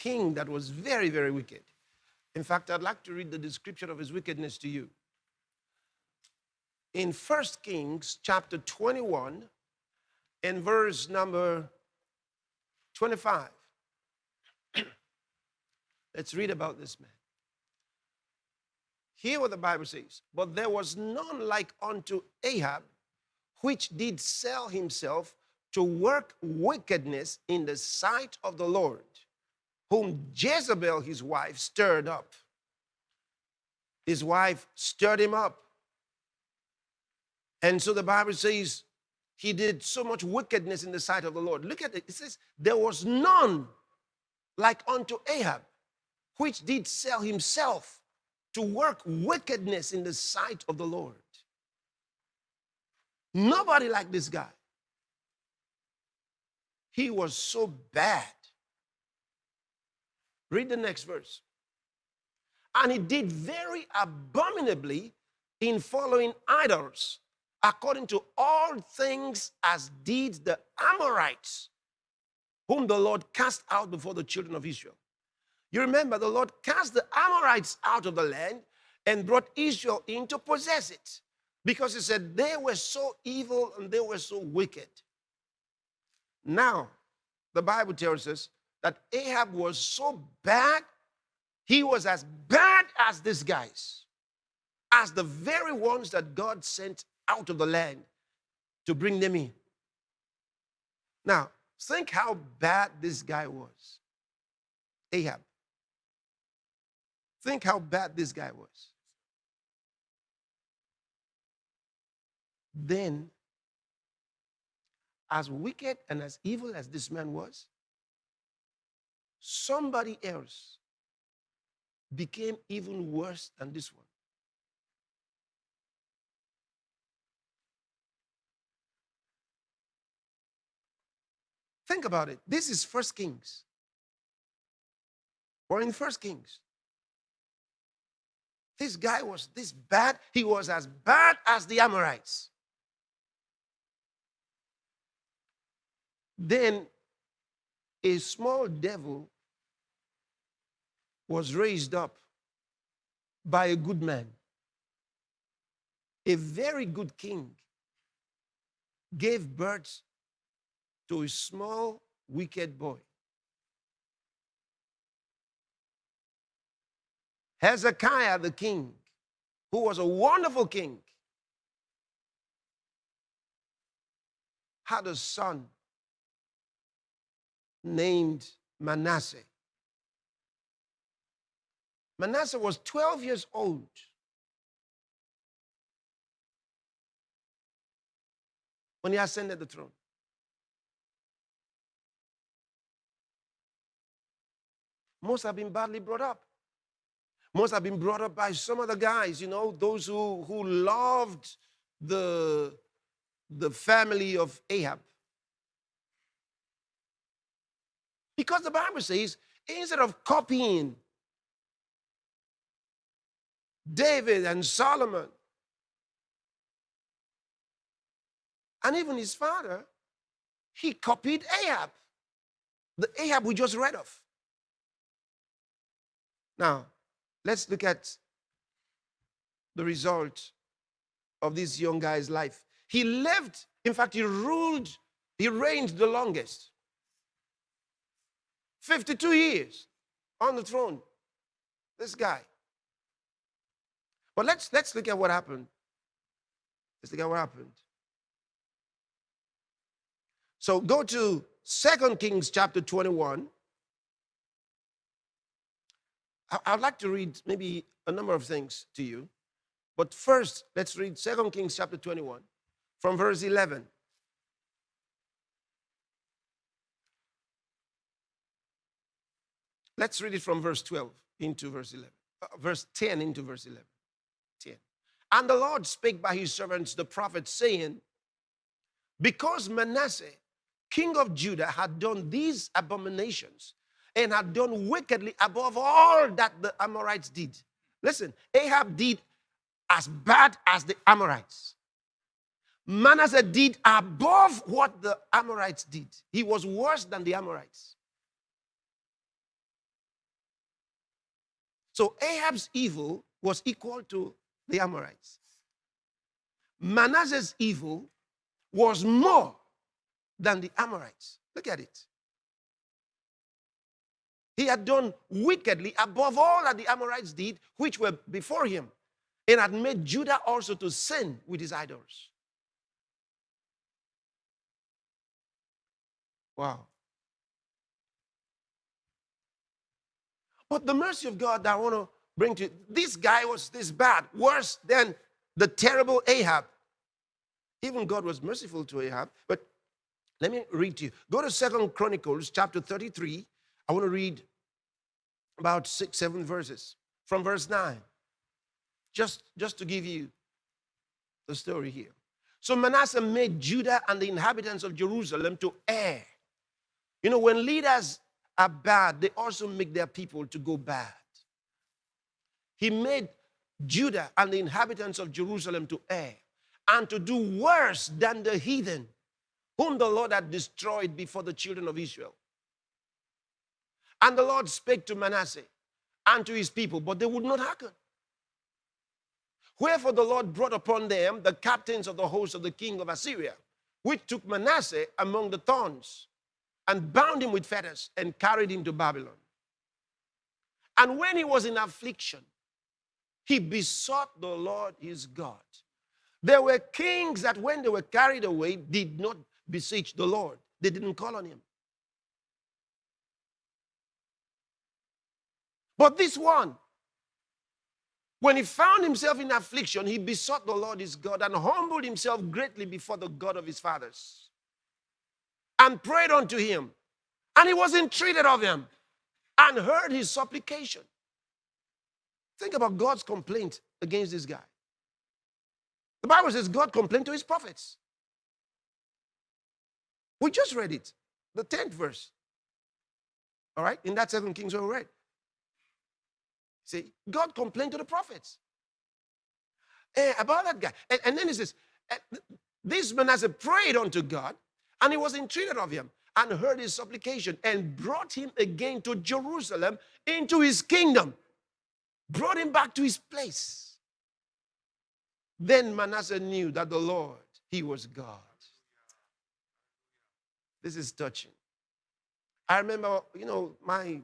king that was very, very wicked. In fact, I'd like to read the description of his wickedness to you. In 1 Kings chapter 21 and verse number 25. Let's read about this man. Hear what the Bible says. But there was none like unto Ahab, which did sell himself to work wickedness in the sight of the Lord, whom Jezebel his wife stirred up. His wife stirred him up. And so the Bible says he did so much wickedness in the sight of the Lord. Look at it. It says, there was none like unto Ahab, which did sell himself to work wickedness in the sight of the Lord. Nobody like this guy. He was so bad. Read the next verse. And he did very abominably in following idols, according to all things as did the Amorites, whom the Lord cast out before the children of Israel. You remember, the Lord cast the Amorites out of the land and brought Israel in to possess it, because he said they were so evil and they were so wicked. Now, the Bible tells us that Ahab was so bad, he was as bad as these guys, as the very ones that God sent out of the land to bring them in. Now, think how bad this guy was, Ahab. Think how bad this guy was. Then, as wicked and as evil as this man was, somebody else became even worse than this one. Think about it. This is 1 Kings. We're in 1 Kings. This guy was this bad. He was as bad as the Amorites. Then a small devil was raised up by a good man. A very good king gave birth to a small, wicked boy. Hezekiah the king, who was a wonderful king, had a son named Manasseh. Manasseh was 12 years old when he ascended the throne. Most have been badly brought up. Most have been brought up by some other guys, you know, those who loved the family of Ahab. Because the Bible says, instead of copying David and Solomon, and even his father, he copied Ahab, the Ahab we just read of. Now, let's look at the result of this young guy's life. He lived, in fact, he reigned the longest. 52 years on the throne, this guy. But let's look at what happened. Let's look at what happened. So go to 2 Kings chapter 21. I'd like to read maybe a number of things to you. But first, let's read 2 Kings chapter 21 from verse 11. Let's read it from verse 12 into verse 11. Verse 10 into verse 11. 10. And the Lord spake by his servants the prophets, saying, because Manasseh, king of Judah, had done these abominations, and had done wickedly above all that the Amorites did. Listen, Ahab did as bad as the Amorites. Manasseh did above what the Amorites did. He was worse than the Amorites. So Ahab's evil was equal to the Amorites. Manasseh's evil was more than the Amorites. Look at it. He had done wickedly above all that the Amorites did, which were before him, and had made Judah also to sin with his idols. Wow. But the mercy of God that I want to bring to you, this guy was this bad, worse than the terrible Ahab. Even God was merciful to Ahab. But let me read to you. Go to 2 Chronicles chapter 33. I want to read about 6-7 verses from verse 9. Just to give you the story here. So Manasseh made Judah and the inhabitants of Jerusalem to err. You know, when leaders are bad, they also make their people to go bad. He made Judah and the inhabitants of Jerusalem to err and to do worse than the heathen whom the Lord had destroyed before the children of Israel. And the Lord spake to Manasseh and to his people, but they would not hearken. Wherefore the Lord brought upon them the captains of the host of the king of Assyria, which took Manasseh among the thorns, and bound him with fetters, and carried him to Babylon. And when he was in affliction, he besought the Lord his God. There were kings that when they were carried away, did not beseech the Lord. They didn't call on him. But this one, when he found himself in affliction, he besought the Lord his God and humbled himself greatly before the God of his fathers and prayed unto him. And he was entreated of him and heard his supplication. Think about God's complaint against this guy. The Bible says God complained to his prophets. We just read it, the 10th verse. All right, in that 2 Kings we read. See, God complained to the prophets about that guy. And then he says, this Manasseh prayed unto God, and he was entreated of him, and heard his supplication, and brought him again to Jerusalem into his kingdom. Brought him back to his place. Then Manasseh knew that the Lord, he was God. This is touching. I remember, you know, my